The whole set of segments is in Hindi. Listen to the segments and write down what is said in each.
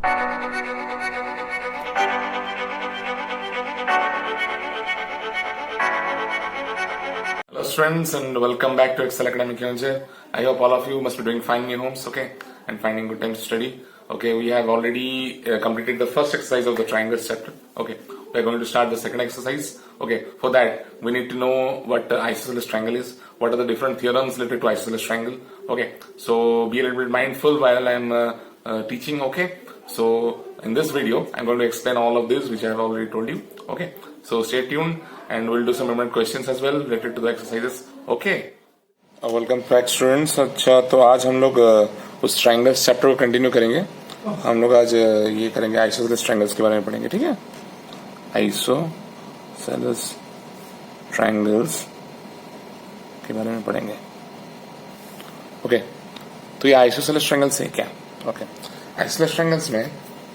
Hello students and welcome back to Excel Academic Here. I hope all of you must be doing fine in your homes, okay, and finding good time to study. Okay, we have already completed the first exercise of the triangles chapter. Okay, we are going to start the second exercise. Okay, for that we need to know what the isosceles triangle is, what are the different theorems related to isosceles triangle. Okay, so be a little bit mindful while I am teaching. Okay, so in this video I'm going to explain all of this which I have already told you. Okay, so stay tuned and we'll do some remembered questions as well related to the exercises. Okay, welcome back students. अच्छा, तो आज हम लोग उस ट्रायंगल्स चैप्टर को कंटिन्यू करेंगे. हम लोग आज ये करेंगे आइसोसेलेस ट्रायंगल्स के बारे में पढ़ेंगे. ठीक है, आइसोसेलेस ट्रायंगल्स के बारे में पढ़ेंगे. ओके, तो ये आइसोसेलेस ट्रायंगल्स है क्या? ओके, आइसोसेलेस ट्रायंगल्स में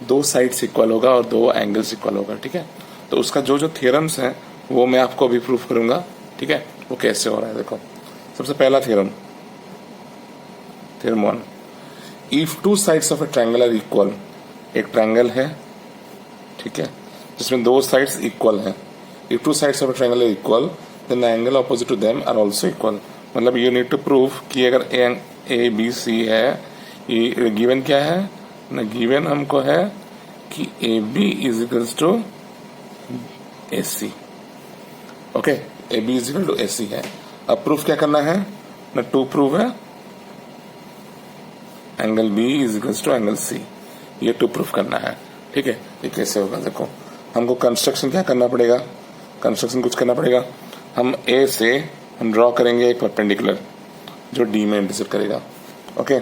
दो साइड्स इक्वल होगा और दो एंगल्स इक्वल होगा. ठीक है, तो उसका जो जो थियरम्स है वो मैं आपको अभी प्रूफ करूंगा. ठीक है, वो कैसे हो रहा है देखो. सबसे पहला theorem, theorem 1, if two sides of a triangle are equal. एक ट्रायंगल है, ठीक है, जिसमें दो साइड्स इक्वल हैं. If two sides of a triangle are equal then the angle opposite to them are also equal. मतलब यू नीड टू प्रूव कि अगर ए बी सी है, ये गिवन क्या है ना, गिवन हमको है कि A B is equals to A C. Okay, A B is equal to A C है. अब प्रूफ क्या करना है ना, टू प्रूव है angle B is equal to angle C. ये टू प्रूफ करना है. ठीक है, ये कैसे होगा देखो. हमको कंस्ट्रक्शन क्या करना पड़ेगा, कंस्ट्रक्शन कुछ करना पड़ेगा. हम ए से हम ड्रॉ करेंगे एक परपेंडिकुलर जो डी में इंटरसेक्ट करेगा. Okay,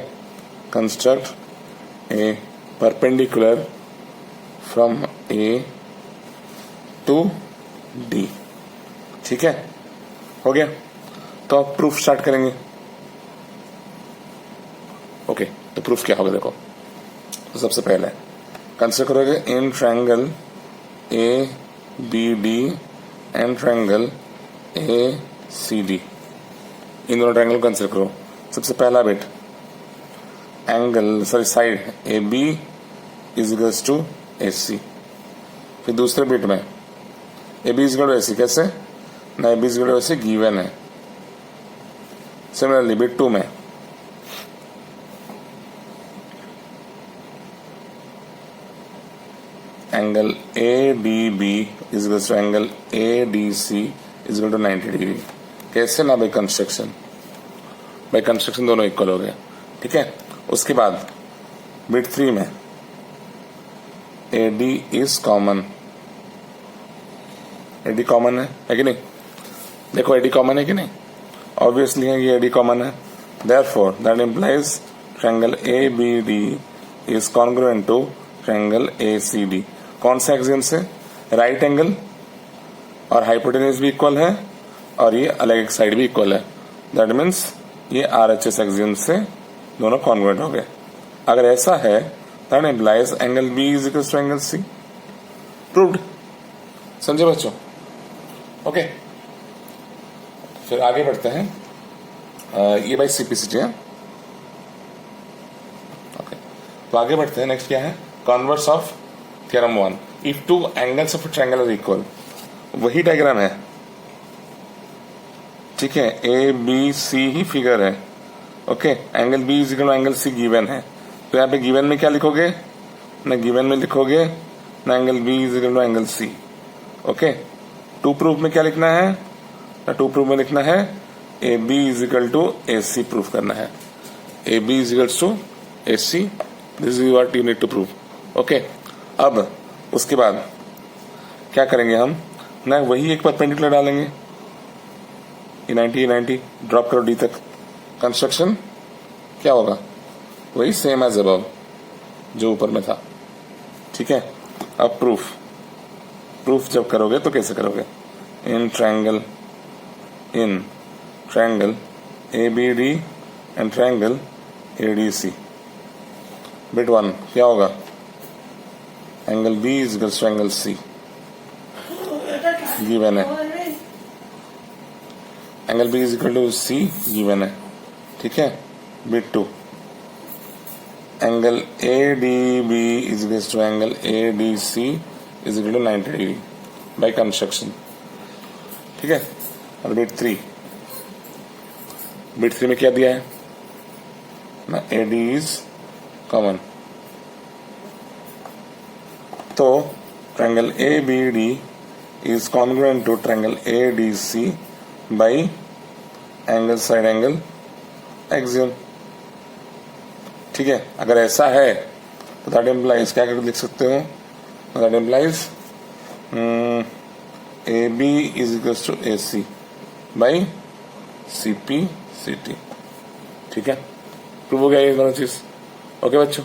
construct a perpendicular from A to D. ठीक है, हो गया. तो अब प्रूफ स्टार्ट करेंगे. ओके, तो प्रूफ क्या होगा देखो. तो सबसे पहले कंसिडर करोगे in triangle A B D and triangle A C D. इन दोनों ट्रायंगल को कंसिडर करो. सबसे पहला bit angle side A B is equals to A C. फिर दूसरे बिट में A B is equal to A सी. कैसे ना, A B is equal to A C given है. सिमिलरली बिट 2 में angle A D B is equal to angle A D C is equal to 90 degree. कैसे ना, बाय कंस्ट्रक्शन. बाय कंस्ट्रक्शन दोनों इक्वल हो गए. ठीक है, उसके बाद बिट 3 में A D is common. A D common है कि नहीं. देखो, ए डी कॉमन है कि नहीं, ऑब्वियसली है, ये ए डी कॉमन है. Therefore that implies triangle A B D is congruent to triangle A C D. कौन से एक्सियम से, राइट एंगल और हाइपोटेन्यूज भी इक्वल है और ये अलग एक साइड भी इक्वल है. दैट मीन्स ये आरएचएस एक्सियम से दोनों कॉन्ग्रुएंट हो गए. अगर ऐसा है that implies angle B is equal to angle C. Proved. समझे बच्चों. ओके, फिर आगे बढ़ते हैं. ये बाई सीपीसीटी है. ओके, तो आगे बढ़ते हैं. नेक्स्ट क्या है, converse of theorem 1. If two angles of triangle are equal. वही डायग्राम है. ठीक है, ए बी सी ही फिगर है. Okay, angle B is equal to angle C given है. तो यहाँ पे गिवन में क्या लिखोगे ना, गिवन में लिखोगे ना angle B is equal to angle C. Okay, to proof में क्या लिखना है ना, टू प्रूफ में लिखना है A B is equal to A C. Proof करना है A B is equal to A C. This is what you need to prove. Okay, अब उसके बाद क्या करेंगे हम ना, वही एक परपेंडिकुलर डालेंगे. ये 90 ड्रॉप करो डी तक. कंस्ट्रक्शन क्या होगा, वही सेम एज अबव जो ऊपर में था. ठीक है, अब प्रूफ जब करोगे तो कैसे करोगे, in triangle A B D and triangle A D C. Bit 1 क्या होगा, angle B is equal to angle C. Given है angle B is equal to C given है. ठीक है, bit 2 angle A D B is equal to angle A D C is equal to 90 degree by construction. ठीक है, और बिट 3 में क्या दिया है ना, ए डी इज कॉमन, तो triangle A B D is congruent to triangle A D C by angle side angle axiom. ठीक है, अगर ऐसा है तो दैट इम्प्लाइज क्या करके लिख सकते हो, that implies A B is equal to A C by C P C T. ठीक है, प्रूव हो गया ये दोनों चीज। ओके बच्चों,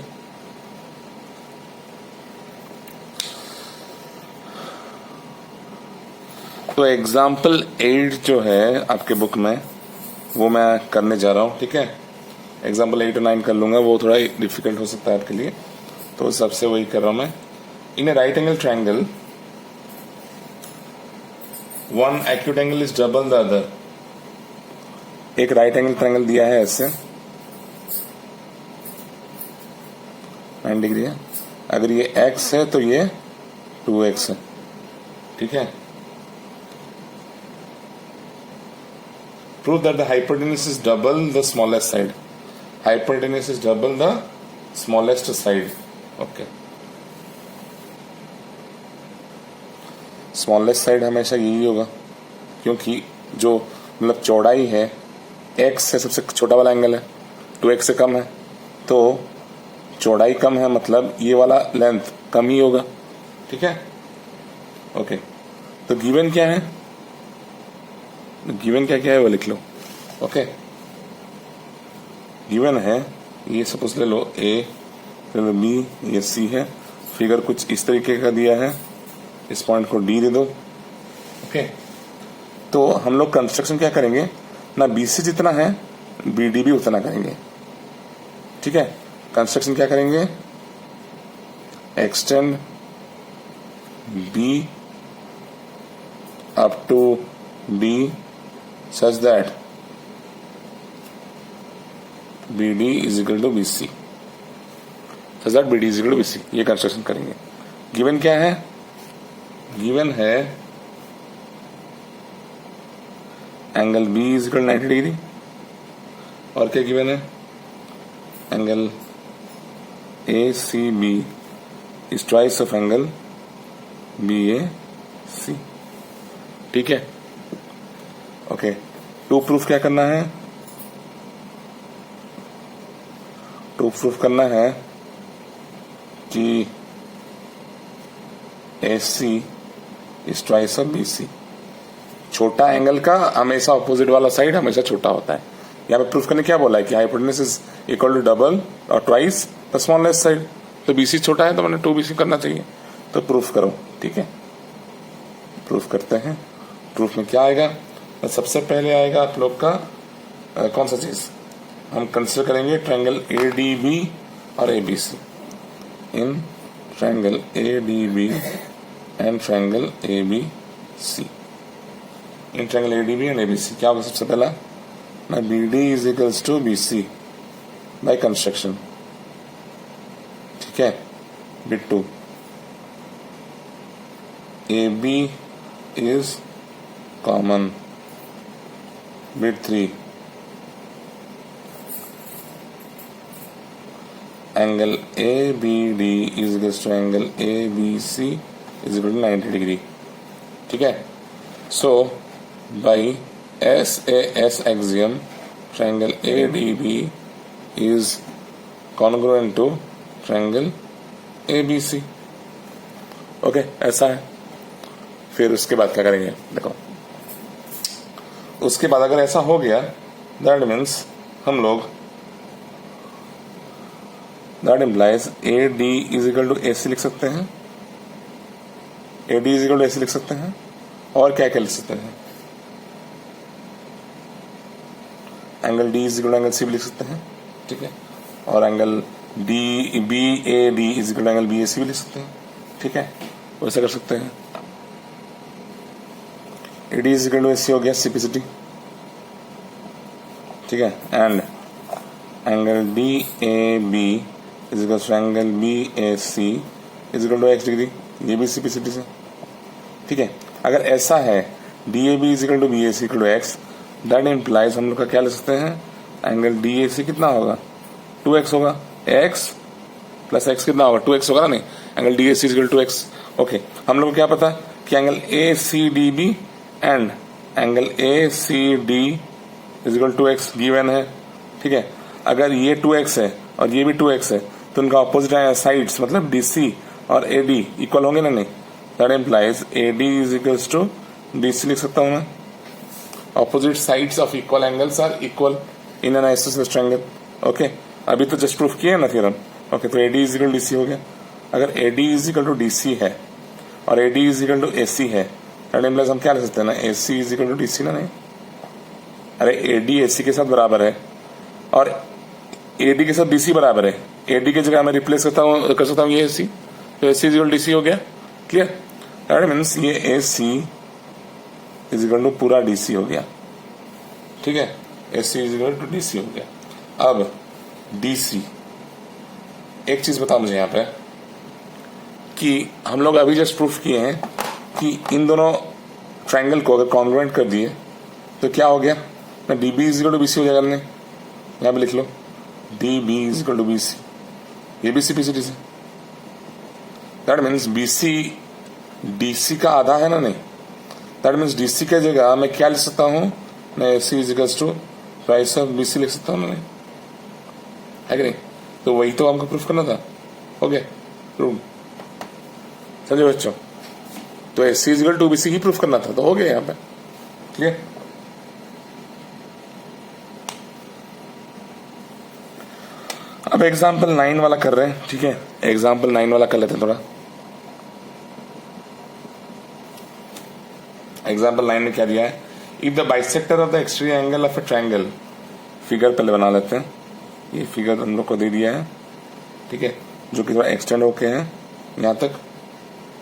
तो एग्जाम्पल 8 जो है आपके बुक में वो मैं करने जा रहा हूँ। ठीक है, एग्जाम्पल 8 और 9 कर लूंगा, वो थोड़ा डिफिकल्ट हो सकता है आपके लिए, तो उस हिसाब से वही कर रहा हूं मैं। In a right angle triangle one acute angle is double the other. एक राइट एंगल ट्रायंगल दिया है ऐसे 9 डिग्री है, अगर ये x है तो ये 2x है। ठीक है, prove that the hypotenuse is double the smallest side. Hypotenuse is double the smallest side. Okay. Smallest side हमेशा यही होगा, क्योंकि जो मतलब चौड़ाई है x से सबसे छोटा वाला एंगल है, 2x से कम है, तो चौड़ाई कम है मतलब ये वाला लेंथ कम ही होगा। ठीक है, ओके। तो गिवन क्या है, गिवन क्या है वो लिख लो। ओके, गिवन है ये सपोज ले लो ए, ले लो बी, ये सी है, फिगर कुछ इस तरीके का दिया है, इस पॉइंट को डी दे दो। ओके, तो हम लोग कंस्ट्रक्शन क्या करेंगे ना, बी सी जितना है बी डी भी उतना करेंगे। ठीक है, कंस्ट्रक्शन क्या करेंगे, extend B up to D such that BD is equal to BC, such that BD is equal to BC, ये कंस्ट्रक्शन करेंगे। गिवन क्या है, गिवन है angle B is equal to 90 degree, और क्या गिवन है, angle ACB is twice of angle BAC। ठीक है, ओके। टू प्रूफ क्या करना है, टू प्रूफ करना है कि AC is twice of BC। छोटा एंगल का हमेशा अपोजिट वाला साइड हमेशा छोटा होता है। यहाँ पे प्रूफ करने क्या बोला है कि hypotenuse is equal to double और ट्वाइस द स्मॉलेस्ट साइड, तो BC छोटा है तो मैंने 2BC करना चाहिए, तो प्रूफ करो। ठीक है, प्रूफ करते हैं। प्रूफ में क्या आएगा, सबसे पहले आएगा आप लोग का कौन सा चीज, हम कंसिडर करेंगे ट्रायंगल ADB और ABC। In triangle ADB and triangle ABC, in triangle ADB and ABC क्या होगा, सबसे पहला ना BD is equals to BC by construction. ठीक है, bit 2 AB is common, bit 3 angle ABD is equal to angle ABC is equal to 90 degree. ठीक है, so by SAS axiom triangle ADB is congruent to triangle ABC। Okay, ऐसा है। फिर उसके बाद क्या करेंगे, देखो उसके बाद अगर ऐसा हो गया दैट मीन्स हम लोग that implies AD is equal to AC लिख सकते हैं, AD is equal to AC लिख सकते हैं, और क्या क्या लिख सकते हैं, angle D is equal to angle C भी लिख सकते हैं। ठीक है, और angle BAD is equal to angle BAC भी लिख सकते हैं। ठीक है, वैसा कर सकते हैं। AD is equal to AC हो गया CPCT। ठीक है, and angle DAB is equal to angle B A C is equal to X degree, ये भी सी पी सी डी से, ठीक है। अगर ऐसा है D A B is equal to B A C equal to X, that implies हम लोग का क्या ले सकते हैं, एंगल डी ए सी कितना होगा, 2x होगा, x प्लस एक्स कितना होगा, 2x होगा ना, नहीं, angle D A C is equal to X. Okay, हम लोग को क्या पता कि angle A C D B and angle A C D is equal to X given है, ठीक है। अगर ये 2x है और ये भी 2x है तो उनका ऑपोजिट साइड्स मतलब DC और AD इक्वल होंगे ना, नहीं, that implies AD is equals to DC लिख सकता हूं मैं। Opposite sides of equal angles are equal in an isosceles triangle. Okay, अभी तो जस्ट प्रूफ किया है ना थ्योरम। ओके, तो AD इज इक्वल DC हो गया। अगर AD is equal to DC है और AD is equal to AC है, दैट इम्प्लाइज हम क्या लिख सकते हैं ना, AC is equal to DC ना, नहीं, अरे AD AC के साथ बराबर है और AD के साथ DC बराबर है, AD की जगह मैं रिप्लेस कर सकता हूँ ये AC, तो AC इज इक्वल DC हो गया। क्लियर, दैट मीन्स ये AC इज इक्वल टू पूरा DC हो गया, ठीक है, AC is equal to DC हो गया। अब DC, एक चीज बताओ मुझे यहाँ पे कि हम लोग अभी जस्ट प्रूफ किए हैं कि इन दोनों ट्रायंगल को अगर कॉन्ग्रुएंट कर दिए तो क्या हो गया ना, DB is equal to BC हो जाएगा। हमने यहाँ पे लिख लो DB is equal to BC, ये भी CPCD से, दैट मीन्स BC DC का आधा है ना, नहीं, दैट मीन्स DC की जगह मैं क्या लिख सकता हूँ ना, AC इज इक्वल टू प्राइस ऑफ BC लिख सकता हूँ, नहीं है कि नहीं। तो वही तो हमको प्रूफ करना था। हो गया प्रूफ, समझे बच्चों, तो AC is equal to BC ही प्रूफ करना था, तो हो गया यहाँ पे। क्लियर, अब एग्जाम्पल 9 वाला कर रहे हैं, ठीक है, एग्जाम्पल 9 वाला कर लेते हैं थोड़ा। एग्जाम्पल 9 में क्या दिया है, if the bisector of the exterior angle of a triangle, figure पहले बना लेते हैं, ये फिगर हम लोग को दे दिया है, ठीक है, जो कि थोड़ा एक्सटेंड होके है यहाँ तक,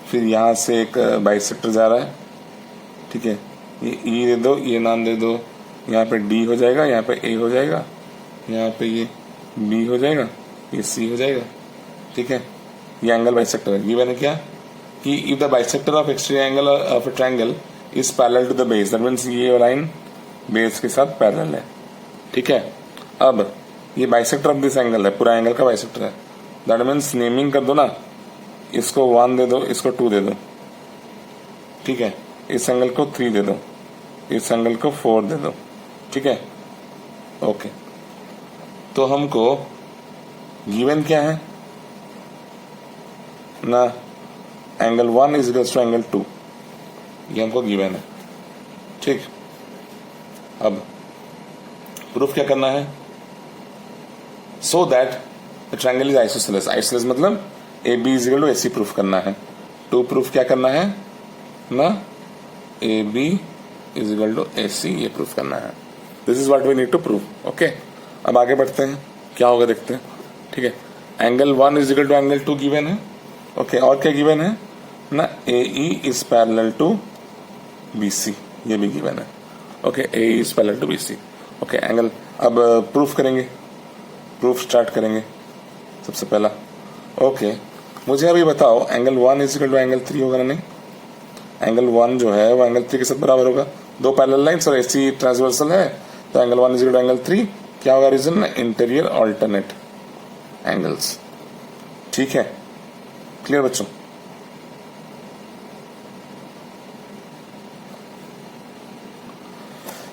फिर यहाँ से एक बाइसेक्टर जा रहा है, ठीक है, ये E दे दो, ये नाम दे दो, यहाँ पे D हो जाएगा, यहाँ पे A हो जाएगा, यहाँ पे ये B हो जाएगा, ये C हो जाएगा, ठीक है, ये एंगल बाइसेक्टर है। गिवन है क्या कि if the bisector of exterior angle of a triangle is parallel to the base, that means ये लाइन बेस के साथ पैरेलल है, ठीक है। अब ये बाइसेक्टर ऑफ दिस एंगल है, पूरा एंगल का बाइसेक्टर है, दैट मीन्स नेमिंग कर दो ना, इसको 1 दे दो, इसको 2 दे दो, ठीक है, इस एंगल को 3 दे दो, इस एंगल को 4 दे दो, ठीक है। ओके, तो हमको गिवन क्या है ना, angle 1 is equal to angle 2, ये हमको गिवन है, ठीक। अब प्रूफ क्या करना है, so that the triangle is isosceles, isosceles मतलब AB is equal to AC proof करना है। टू प्रूफ क्या करना है ना, AB is equal to AC, ये प्रूफ करना है। This is what we need to prove. Okay, अब आगे बढ़ते हैं, क्या होगा देखते हैं, ठीक है। Angle 1 is equal to angle 2 given है, ओके, और क्या गिवन है ना, AE is parallel to BC, ये भी गिवन है, okay, AE is parallel to BC, okay. Angle अब प्रूफ करेंगे, प्रूफ स्टार्ट करेंगे सबसे पहला। ओके, मुझे अभी बताओ angle 1 is equal to angle 3 होगा ना, नहीं, एंगल 1 जो है वो एंगल 3 के साथ बराबर होगा, दो पैरेलल लाइंस और AC ट्रांसवर्सल है, तो angle 1 is equal to angle 3 क्या होगा, रीजन इंटीरियर अल्टरनेट एंगल्स, ठीक है। क्लियर बच्चों,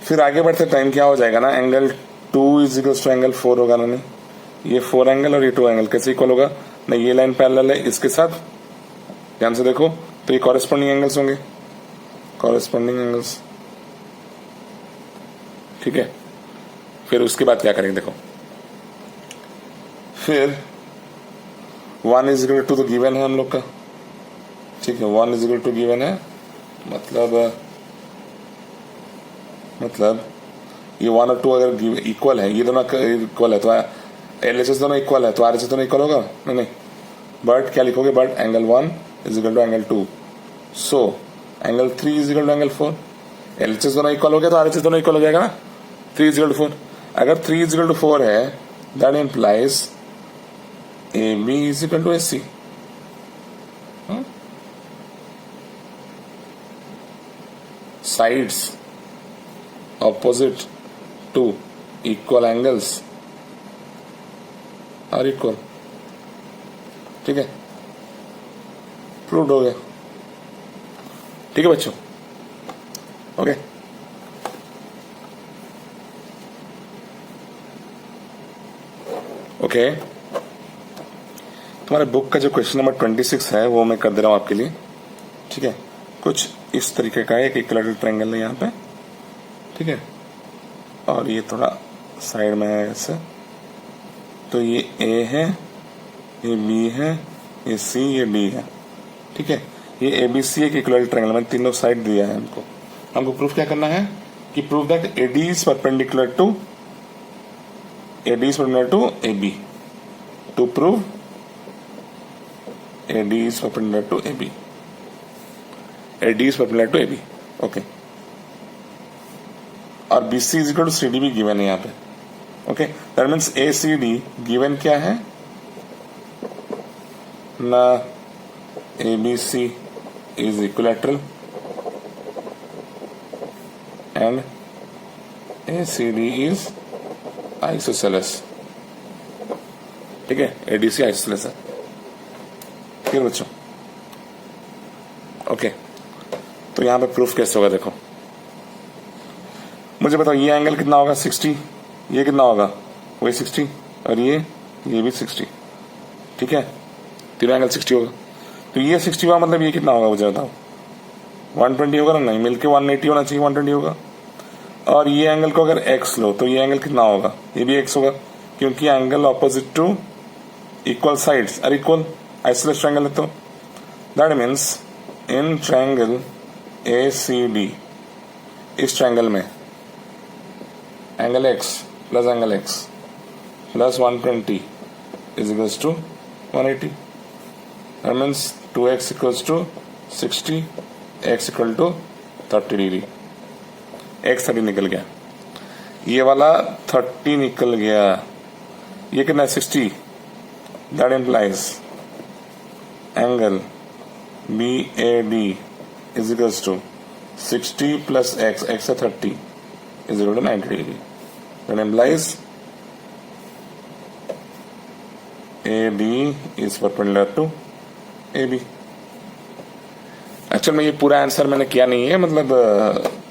फिर आगे बढ़ते टाइम क्या हो जाएगा ना, angle 2 is equal to angle 4 होगा ना, नहीं, ये 4 एंगल और ये 2 एंगल कैसे इक्वल होगा ना, ये लाइन पैरेलल है इसके साथ, ध्यान से देखो, तो ये कॉरेस्पॉन्डिंग एंगल्स होंगे, कॉरेस्पॉन्डिंग एंगल्स, ठीक है। फिर उसके बाद क्या करेंगे देखो, फिर 1 इज इक्वल टू तो गिवन है हम लोग का, ठीक है, 1 इज इक्वल टू गिवन है, मतलब ये 1 और 2 अगर इक्वल है, ये दोनों इक्वल है, तो LHS दोनों इक्वल है, तो RHS दोनों इक्वल होगा, नहीं, बट क्या लिखोगे, but angle 1 is equal to angle 2, so angle 3 is equal to angle 4, LHS दोनों इक्वल हो गया तो RHS दोनों इक्वल हो जाएगा ना, 3 इज इक्वल टू 4, अगर 3 इज इक्वल टू 4 है, that implies A B is equal to A C. Sides opposite to equal angles are equal. ठीक है, प्रूव्ड हो गया। ठीक है बच्चों, ओके। ओके, तुम्हारे बुक का जो क्वेश्चन नंबर 26 है वो मैं कर दे रहा हूं आपके लिए। ठीक है, कुछ इस तरीके का एक इक्विलैटरल ट्रायंगल है यहाँ पे। ठीक है, और ये थोड़ा साइड में है ऐसे। तो ये ए है, ये बी है, ये सी, ये डी है। ठीक है, ये ए बी सी एक इक्विलैटरल ट्रायंगल, मैंने तीनों साइड दिया है हमको। हमको प्रूफ क्या करना है कि proof that A D is perpendicular to A B. To prove A D is perpendicular to A B. A D is perpendicular to A B. Okay, और B C is equal to C D भी गिवन है यहाँ पे। Okay, that means A C D given क्या है ना, A B C is equilateral and A C D is isosceles. ठीक है, ए डी सी आइसोसेलेस है। ठीक है बच्चों, ओके। तो यहां पे प्रूफ कैसे होगा देखो, मुझे बताओ ये एंगल कितना होगा 60, ये कितना होगा वही 60, और ये भी 60। ठीक है, तीनों एंगल 60 होगा। तो ये 60 हुआ, मतलब ये कितना होगा मुझे बताओ, 120 होगा ना? नहीं, मिलके 180 होना चाहिए, 120 होगा। और ये एंगल को अगर x लो तो ये एंगल कितना होगा, ये भी x होगा, क्योंकि angle opposite to equal sides are equal. Isosceles triangle है तो that means in triangle A C D, इस ट्रायंगल में angle x plus angle x plus 120 is equals to 180। That means 2x equals to 60, x equal to 30 degree. x 30 निकल गया, ये वाला 30 निकल गया, ये कितना है 60। That implies angle B A D is equals to 60 plus x, x है 30 is equal to 90 degree. That implies A D is perpendicular to A B. Actual में ये पूरा आंसर मैंने किया नहीं है, मतलब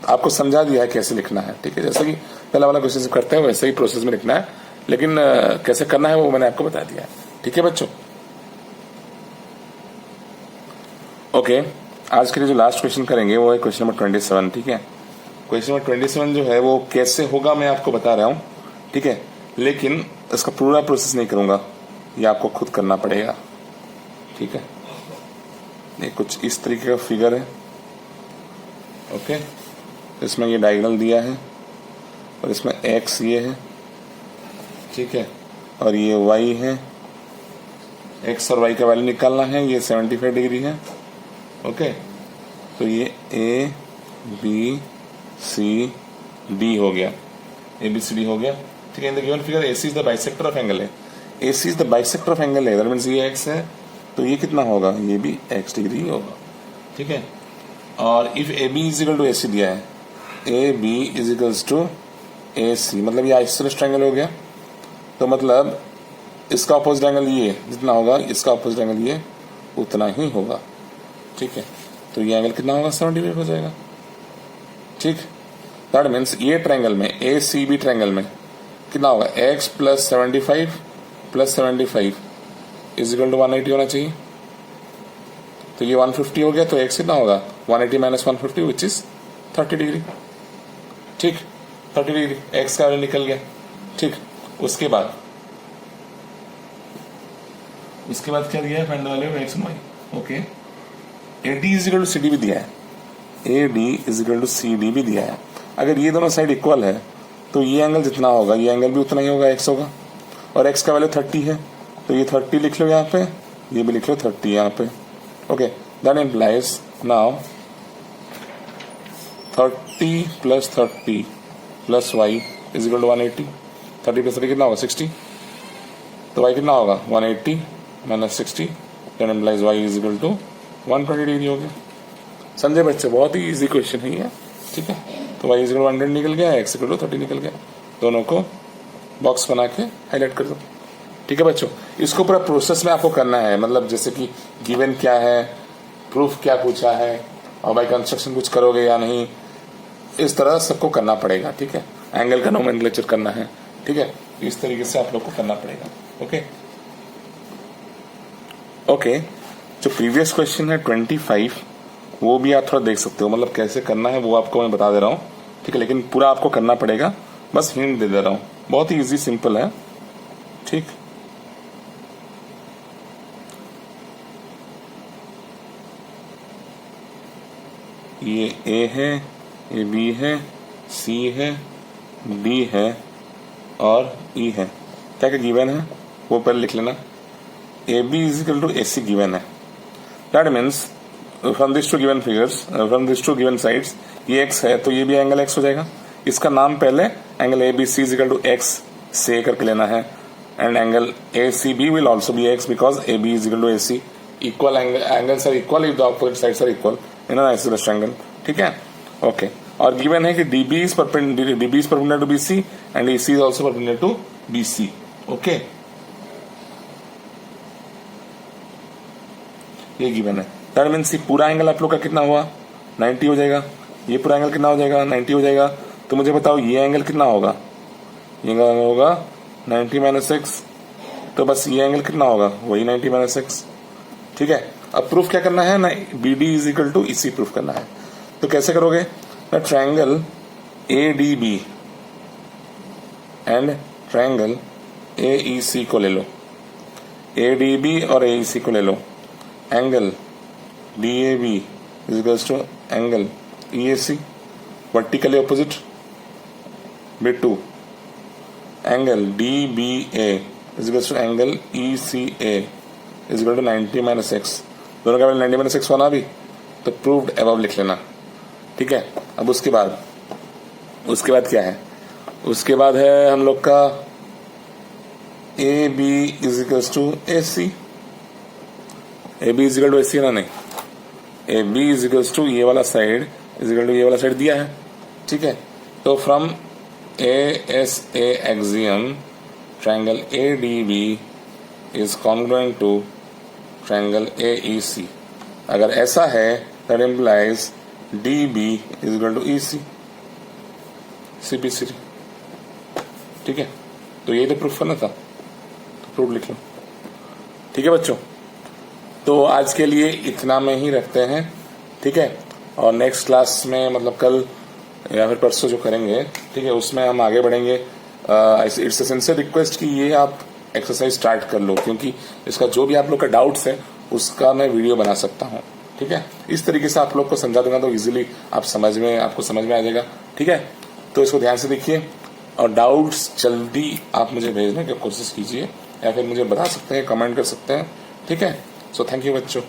आपको समझा दिया है कैसे लिखना है। ठीक है, जैसे कि पहला वाला क्वेश्चन करते हैं वैसे ही प्रोसेस में लिखना है, लेकिन कैसे करना है वो मैंने आपको बता दिया है। ठीक है बच्चों, ओके। आज के लिए जो लास्ट क्वेश्चन करेंगे वो है क्वेश्चन नंबर 27। ठीक है, क्वेश्चन नंबर 27 जो है वो कैसे होगा मैं आपको बता रहा हूं। ठीक है, लेकिन इसका पूरा प्रोसेस नहीं करूंगा, ये आपको खुद करना पड़ेगा। ठीक है, ये कुछ इस तरीके का फिगर है। ओके, इसमें ये डायगोनल दिया है और इसमें x ये है। ठीक है, और ये y है। x और y का वैल्यू निकालना है, ये 75 डिग्री है। ओके, तो ये a b c d हो गया, a b c d हो गया। ठीक है, in the given figure AC is the bisector of angle है, AC is the bisector of angle है, दैट मींस ये x है तो ये कितना होगा, ये भी x डिग्री होगा। ठीक है, और if AB is equal to AC दिया है, AB is equals to AC, मतलब ये आइसोसेलेस ट्रायंगल हो गया। तो मतलब इसका अपोजिट एंगल ये जितना होगा, इसका अपोजिट एंगल ये उतना ही होगा। ठीक है, तो ये एंगल कितना होगा, 75 हो जाएगा। ठीक, दैट मीन्स ये ट्रायंगल में ACB ट्रायंगल में कितना होगा, x plus 75 plus 75 is equal to 180 होना चाहिए। तो ये 150 हो गया, तो x कितना होगा, 180 माइनस 150 विच इज 30 डिग्री। ठीक, 30 डिग्री x का वैल्यू निकल गया। ठीक, उसके बाद क्या दिया है, find the value of x and y। Okay, AD is equal to CD भी दिया है, AD is equal to CD भी दिया है। अगर ये दोनों साइड इक्वल है तो ये एंगल जितना होगा ये एंगल भी उतना ही होगा, x होगा, और x का वैल्यू 30 है तो ये 30 लिख लो यहाँ पे, ये भी लिख लो 30 यहाँ पे। Okay, that implies now 30 plus 30 plus y is equal to 180। 30 plus 30 कितना होगा, 60, तो y कितना होगा 180 minus 60, that implies y is equal to 120 degree हो गया। समझे बच्चे, बहुत ही इजी क्वेश्चन है ये, ठीक है। तो वाई इज इक्वल 100 निकल गया, एक्स इक्वल टू 30 निकल गया, दोनों को बॉक्स बना के हाईलाइट कर दो, ठीक है बच्चों। इसको पूरा प्रोसेस में आपको करना है, मतलब जैसे कि गिवन क्या है, प्रूफ क्या पूछा है, और बाय कंस्ट्रक्शन कुछ करोगे या नहीं, इस तरह सबको करना पड़ेगा, ठीक है। एंगल का नोमेनक्लेचर करना है, ठीक है। इस तरीके से आप लोग को करना पड़ेगा, ओके ओके। जो प्रीवियस क्वेश्चन है 25, वो भी आप थोड़ा देख सकते हो, मतलब कैसे करना है वो आपको मैं बता दे रहा हूँ, ठीक है। लेकिन पूरा आपको करना पड़ेगा, बस हिंट दे रहा हूँ, बहुत ही इजी सिंपल है, ठीक। ये ए है, ये बी है, सी है, डी है और ई है। क्या क्या गिवन है वो पहले लिख लेना। A B is equal to A C given है, that means from this to given figures, from this to given sides, ये एक्स है तो ये भी एंगल एक्स हो जाएगा। इसका नाम पहले angle A B C is equal to x से करके लेना है, and angle A C B will also be x because A B is equal to A C. Equal angles are equal if the opposite sides are equal in an isosceles triangle, ठीक है, ओके। और गिवन है कि DB is perpendicular to BC and AC is also perpendicular to BC, okay. ये गिवन है, दैट मीन्स पूरा एंगल आप लोग का कितना हुआ, 90 हो जाएगा। ये पूरा एंगल कितना हो जाएगा, 90 हो जाएगा। तो मुझे बताओ ये एंगल कितना होगा, ये एंगल होगा 90 माइनस एक्स, तो बस ये एंगल कितना होगा, वही 90 माइनस एक्स, ठीक है। अब प्रूफ क्या करना है ना, BD is equal to EC proof करना है। तो कैसे करोगे, triangle ADB and triangle AEC को ले लो, ADB और AEC को ले लो। Angle DAB is equals to angle EAC, vertically opposite bit 2। Angle DBA is equals to angle ECA is equal to 90 minus x, दोनों का 90 माइनस एक्स होना भी, तो प्रूव्ड अबव लिख लेना, ठीक है। अब उसके बाद क्या है, उसके बाद है हम लोग का AB is equals to AC, AB is equal to AC ना, नहीं, AB इज इक्वल्स टू ये वाला साइड इज इक्वल टू ये वाला साइड दिया है, ठीक है। तो from ASA axiom triangle ADB is congruent to triangle AEC। अगर ऐसा है that implies DB is equal to EC, CP3, ठीक है। तो यही तो प्रूफ करना था, तो प्रूफ लिख लो, ठीक है बच्चों। तो आज के लिए इतना में ही रखते हैं, ठीक है। और नेक्स्ट क्लास में, मतलब कल या फिर परसों जो करेंगे, ठीक है, उसमें हम आगे बढ़ेंगे। इट्स अ सिंसियर रिक्वेस्ट कि ये आप एक्सरसाइज स्टार्ट कर लो, क्योंकि इसका जो भी आप लोग का डाउट्स है उसका मैं वीडियो बना सकता हूँ, ठीक है। इस तरीके से आप लोग को समझा दूंगा तो इजीली आपको समझ में आ जाएगा, ठीक है। तो इसको ध्यान से देखिए, और डाउट्स जल्दी आप मुझे भेजने की कोशिश कीजिए, या फिर मुझे बता सकते हैं, कमेंट कर सकते हैं, ठीक है। सो थैंक यू बच्चों।